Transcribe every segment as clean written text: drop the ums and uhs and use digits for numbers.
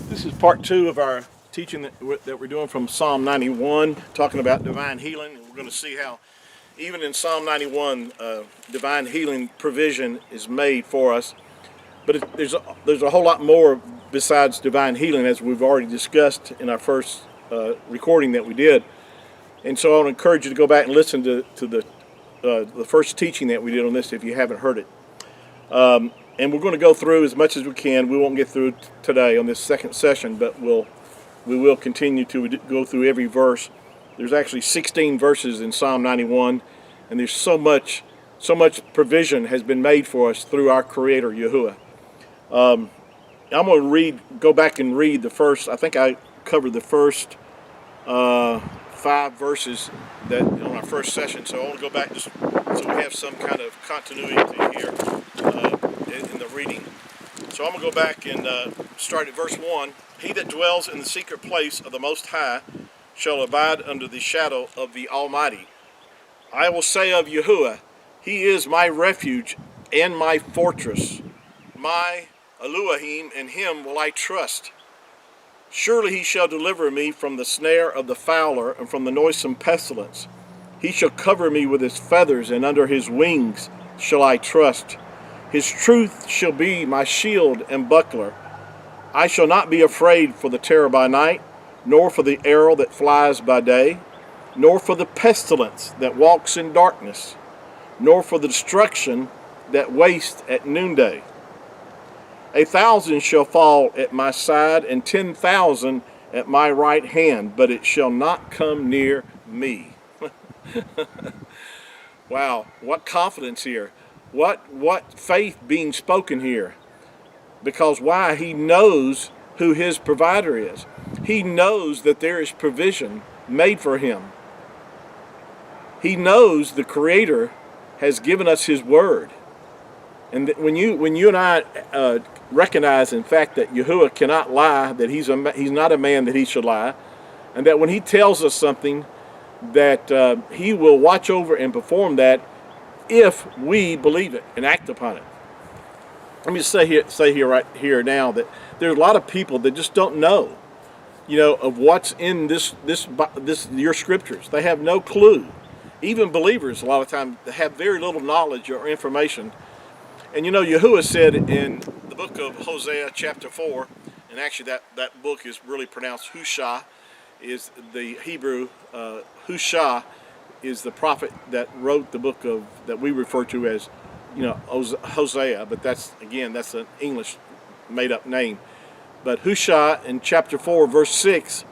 This is part two of our teaching that we're doing from Psalm 91, talking about divine healing. And we're going to see how even in Psalm 91, divine healing provision is made for us. But there's a whole lot more besides divine healing, as we've already discussed in our first recording that we did. And so I want to encourage you to go back and listen to the first teaching that we did on this if you haven't heard it. And we're going to go through as much as we can. We won't get through today on this second session, but we will continue to go through every verse. There's actually 16 verses in Psalm 91, and there's so much provision has been made for us through our Creator, Yahuah. I'm going to go back and read the first. I think I covered the first 5 verses that on our first session, so I want to go back just so we have some kind of continuity here in the reading. So I'm going to go back and start at verse 1. He that dwells in the secret place of the Most High shall abide under the shadow of the Almighty. I will say of Yahuah, He is my refuge and my fortress, my Elohim, in Him will I trust. Surely He shall deliver me from the snare of the fowler and from the noisome pestilence. He shall cover me with His feathers, and under His wings shall I trust. His truth shall be my shield and buckler. I shall not be afraid for the terror by night, nor for the arrow that flies by day, nor for the pestilence that walks in darkness, nor for the destruction that wastes at noonday. 1,000 shall fall at my side, and 10,000 at my right hand, but it shall not come near me. Wow, what confidence here. What faith being spoken here. Because why? He knows who his provider is. He knows that there is provision made for him. He knows the Creator has given us His word. And when you and I recognize, in fact, that Yahuah cannot lie, that he's not a man that he should lie, and that when He tells us something, that He will watch over and perform that if we believe it and act upon it. Let me just say here right here now that there's a lot of people that just don't know, of what's in this your scriptures. They have no clue. Even believers, a lot of times, have very little knowledge or information. And Yahuah said in the book of Hosea chapter 4, and actually that book is really pronounced Hushah, is the Hebrew. Hushah is the prophet that wrote the book of that we refer to as, Hosea, but that's an English made-up name. But Hushah in chapter 4, verse 6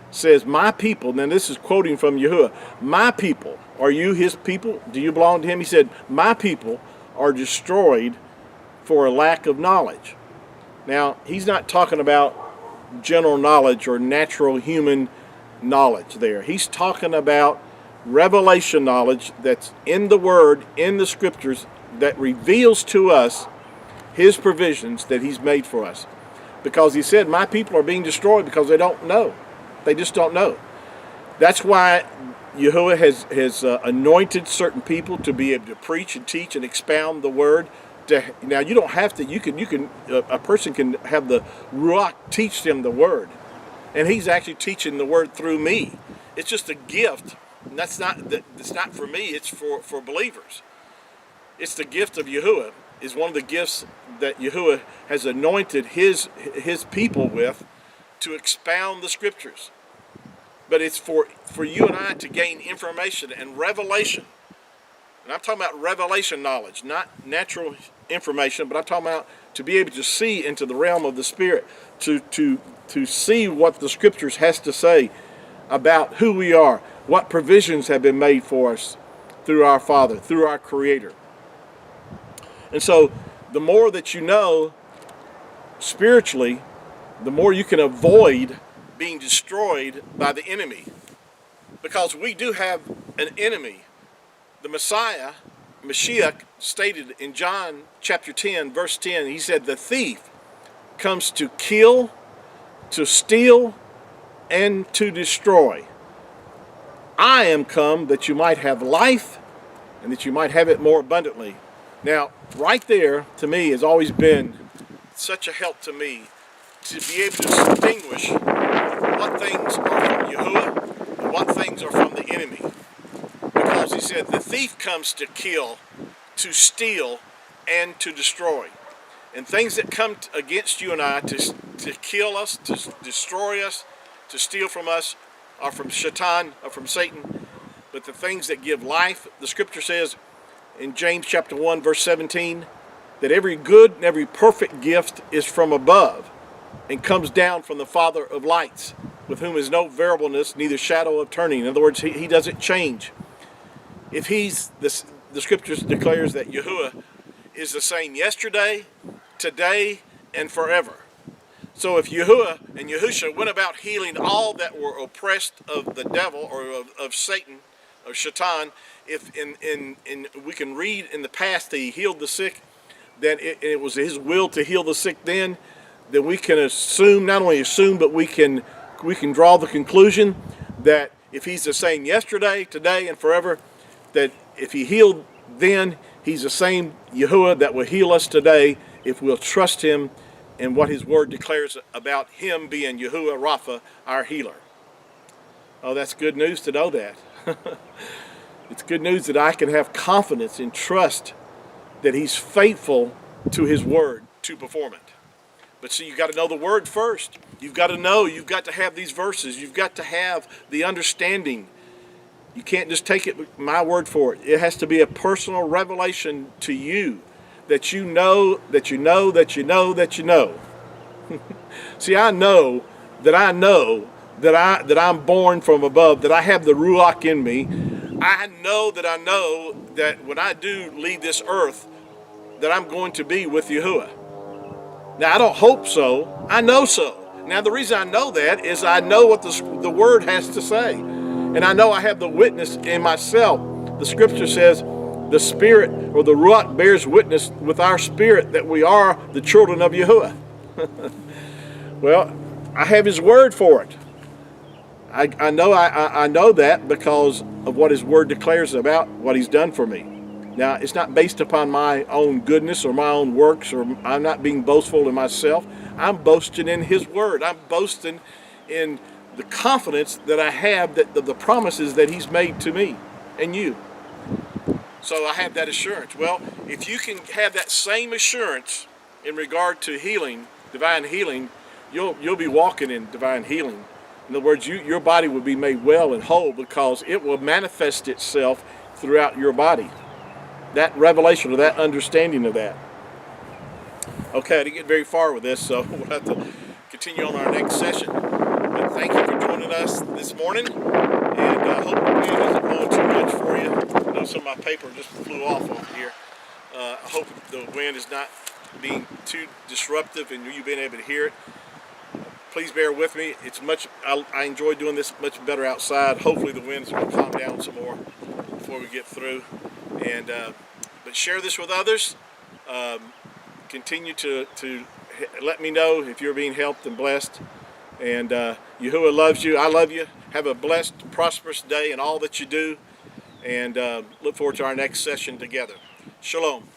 says, "My people," now this is quoting from Yahuah, "My people, are you His people? Do you belong to Him?" He said, "My people are destroyed for a lack of knowledge." Now, He's not talking about general knowledge or natural human knowledge there. He's talking about revelation knowledge that's in the Word, in the Scriptures, that reveals to us His provisions that He's made for us. Because He said, "My people are being destroyed because they don't know." They just don't know. That's why Yahuah has anointed certain people to be able to preach and teach and expound the Word. Now, you don't have to. A person can have the Ruach teach them the Word, and He's actually teaching the Word through me. It's just a gift. And it's not for me. It's for believers. It's the gift of Yahuah. Is one of the gifts that Yahuah has anointed his people with to expound the Scriptures. But it's for you and I to gain information and revelation. And I'm talking about revelation knowledge, not natural information, but I'm talking about to be able to see into the realm of the Spirit, to see what the Scriptures has to say about who we are, what provisions have been made for us through our Father, through our Creator. And so the more that you know spiritually, the more you can avoid being destroyed by the enemy. Because we do have an enemy. The Messiah, Mashiach, stated in John chapter 10, verse 10, he said, "The thief comes to kill, to steal, and to destroy. I am come that you might have life, and that you might have it more abundantly." Now, right there, to me, has always been such a help to me to be able to distinguish what things are from Yahuah and what things are from the enemy. Because he said the thief comes to kill, to steal, and to destroy. And things that come against you and I to kill us, to destroy us, to steal from us are from Shaitan, are from Satan. But the things that give life, the scripture says in James chapter 1 verse 17, that every good and every perfect gift is from above and comes down from the Father of lights, with whom is no variableness, neither shadow of turning. In other words, he doesn't change. If the scriptures declares that Yahuah is the same yesterday, today, and forever. So if Yahuah and Yahusha went about healing all that were oppressed of the devil or of Satan, of Shaitan, if we can read in the past that he healed the sick, then it was his will to heal the sick then we can assume, not only assume, but we can draw the conclusion that if he's the same yesterday, today, and forever, that if he healed then, he's the same Yahuah that will heal us today if we'll trust him in what his word declares about him being Yahuah Rapha, our healer. Oh, that's good news to know that. It's good news that I can have confidence and trust that he's faithful to his word to perform it. But see, you've got to know the word first. You've got to know, you've got to have these verses. You've got to have the understanding. You can't just take it my word for it. It has to be a personal revelation to you that you know, that you know, that you know, that you know. See, I know that I'm born from above, that I have the Ruach in me. I know that when I do leave this earth, that I'm going to be with Yahuah. Now, I don't hope so. I know so. Now, the reason I know that is I know what the word has to say. And I know I have the witness in myself. The scripture says the spirit or the Ruach bears witness with our spirit that we are the children of Yahuah. Well, I have his word for it. I know that because of what his word declares about what he's done for me. Now, it's not based upon my own goodness or my own works, or I'm not being boastful in myself. I'm boasting in his word. I'm boasting in the confidence that I have, that the promises that he's made to me and you. So I have that assurance. Well, if you can have that same assurance in regard to healing, divine healing, you'll be walking in divine healing. In other words, your body will be made well and whole because it will manifest itself throughout your body. That revelation or that understanding of that. Okay, I didn't get very far with this, so we'll have to continue on our next session. But thank you for joining us this morning, and I hope the wind isn't blowing too much for you. I know some of my paper just flew off over here. I hope the wind is not being too disruptive and you being able to hear it. Please bear with me. I enjoy doing this much better outside. Hopefully the wind's going to calm down some more before we get through. And but share this with others. Continue to let me know if you're being helped and blessed. And Yahuah loves you. I love you. Have a blessed, prosperous day in all that you do. And look forward to our next session together. Shalom.